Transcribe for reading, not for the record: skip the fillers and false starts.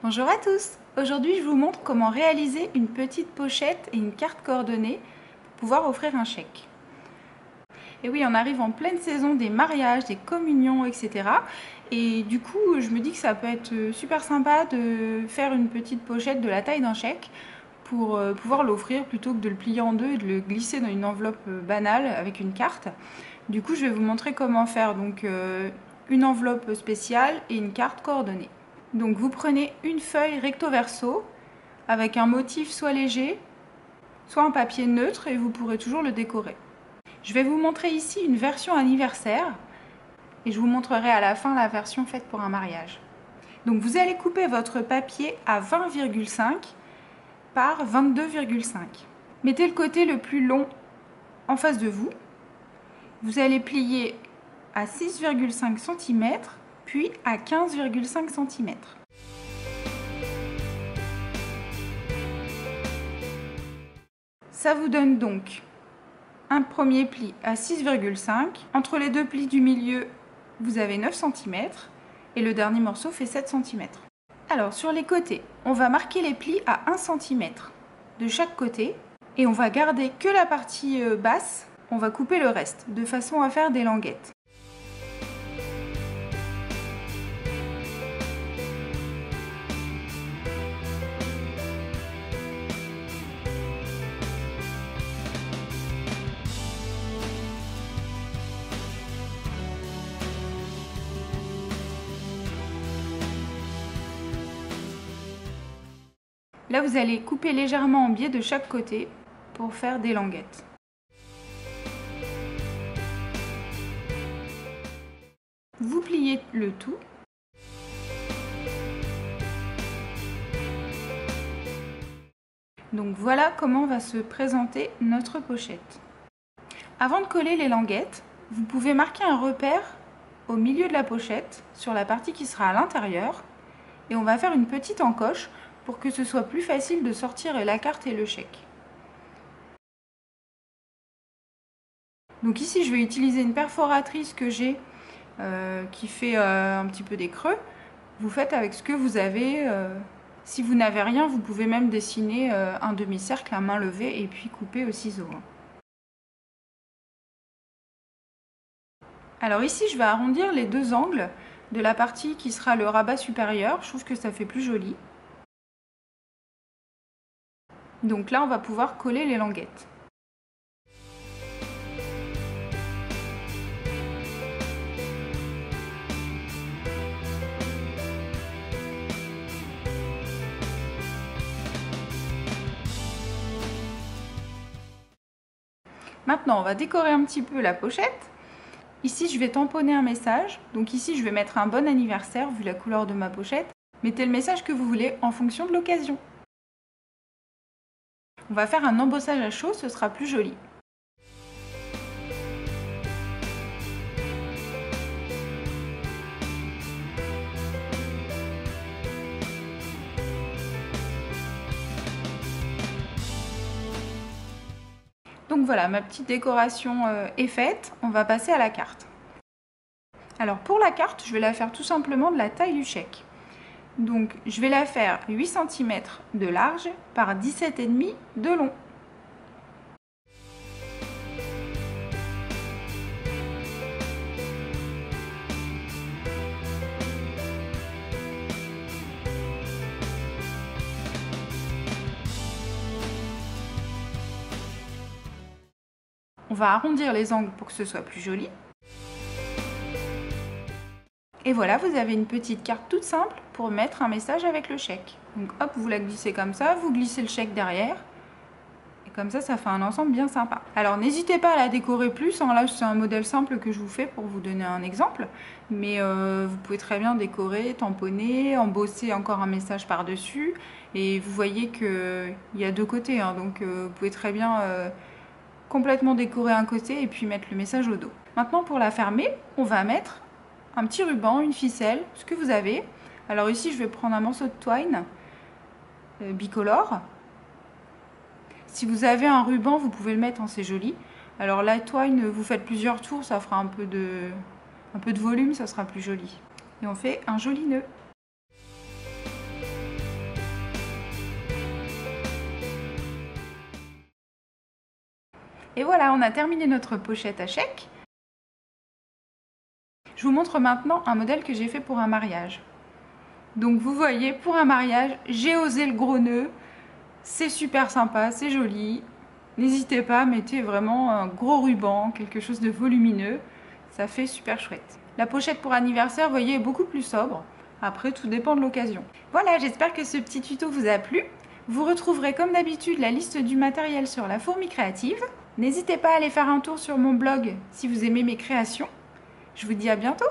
Bonjour à tous! Aujourd'hui, je vous montre comment réaliser une petite pochette et une carte coordonnée pour pouvoir offrir un chèque. Et oui, on arrive en pleine saison des mariages, des communions, etc. Et du coup, je me dis que ça peut être super sympa de faire une petite pochette de la taille d'un chèque pour pouvoir l'offrir plutôt que de le plier en deux et de le glisser dans une enveloppe banale avec une carte. Du coup, je vais vous montrer comment faire donc une enveloppe spéciale et une carte coordonnée. Donc vous prenez une feuille recto verso avec un motif soit léger, soit un papier neutre et vous pourrez toujours le décorer. Je vais vous montrer ici une version anniversaire et je vous montrerai à la fin la version faite pour un mariage. Donc vous allez couper votre papier à 20,5 par 22,5. Mettez le côté le plus long en face de vous. Vous allez plier à 6,5 cm puis à 15,5 cm. Ça vous donne donc un premier pli à 6,5. Entre les deux plis du milieu, vous avez 9 cm et le dernier morceau fait 7 cm. Alors sur les côtés, on va marquer les plis à 1 cm de chaque côté et on va garder que la partie basse, on va couper le reste de façon à faire des languettes. Là, vous allez couper légèrement en biais de chaque côté pour faire des languettes. Vous pliez le tout. Donc voilà comment va se présenter notre pochette. Avant de coller les languettes, vous pouvez marquer un repère au milieu de la pochette sur la partie qui sera à l'intérieur et on va faire une petite encoche pour que ce soit plus facile de sortir la carte et le chèque. Donc ici je vais utiliser une perforatrice que j'ai qui fait un petit peu des creux. Vous faites avec ce que vous avez. Si vous n'avez rien, vous pouvez même dessiner un demi-cercle à main levée et puis couper au ciseau. Alors ici je vais arrondir les deux angles de la partie qui sera le rabat supérieur. Je trouve que ça fait plus joli. Donc là on va pouvoir coller les languettes. Maintenant on va décorer un petit peu la pochette. Ici je vais tamponner un message. Donc ici je vais mettre un bon anniversaire vu la couleur de ma pochette. Mettez le message que vous voulez en fonction de l'occasion. On va faire un embossage à chaud, ce sera plus joli. Donc voilà, ma petite décoration est faite. On va passer à la carte. Alors pour la carte, je vais la faire tout simplement de la taille du chèque. Donc je vais la faire 8 cm de large par 17,5 de long. On va arrondir les angles pour que ce soit plus joli. Et voilà, vous avez une petite carte toute simple pour mettre un message avec le chèque. Donc hop, vous la glissez comme ça, vous glissez le chèque derrière. Et comme ça fait un ensemble bien sympa. Alors n'hésitez pas à la décorer plus, hein. Là c'est un modèle simple que je vous fais pour vous donner un exemple. Mais vous pouvez très bien décorer, tamponner, embosser encore un message par-dessus. Et vous voyez qu'il y a deux côtés, hein. Donc vous pouvez très bien complètement décorer un côté et puis mettre le message au dos. Maintenant pour la fermer, on va mettre un petit ruban, une ficelle, ce que vous avez. Alors ici je vais prendre un morceau de twine bicolore. Si vous avez un ruban, vous pouvez le mettre, hein, c'est joli. Alors la twine, vous faites plusieurs tours, ça fera un peu de volume, ça sera plus joli. Et on fait un joli nœud. Et voilà, on a terminé notre pochette à chèque. Je vous montre maintenant un modèle que j'ai fait pour un mariage. Donc vous voyez, pour un mariage, j'ai osé le gros nœud. C'est super sympa, c'est joli. N'hésitez pas, mettez vraiment un gros ruban, quelque chose de volumineux. Ça fait super chouette. La pochette pour anniversaire, vous voyez, est beaucoup plus sobre. Après, tout dépend de l'occasion. Voilà, j'espère que ce petit tuto vous a plu. Vous retrouverez comme d'habitude la liste du matériel sur La Fourmi Créative. N'hésitez pas à aller faire un tour sur mon blog si vous aimez mes créations. Je vous dis à bientôt!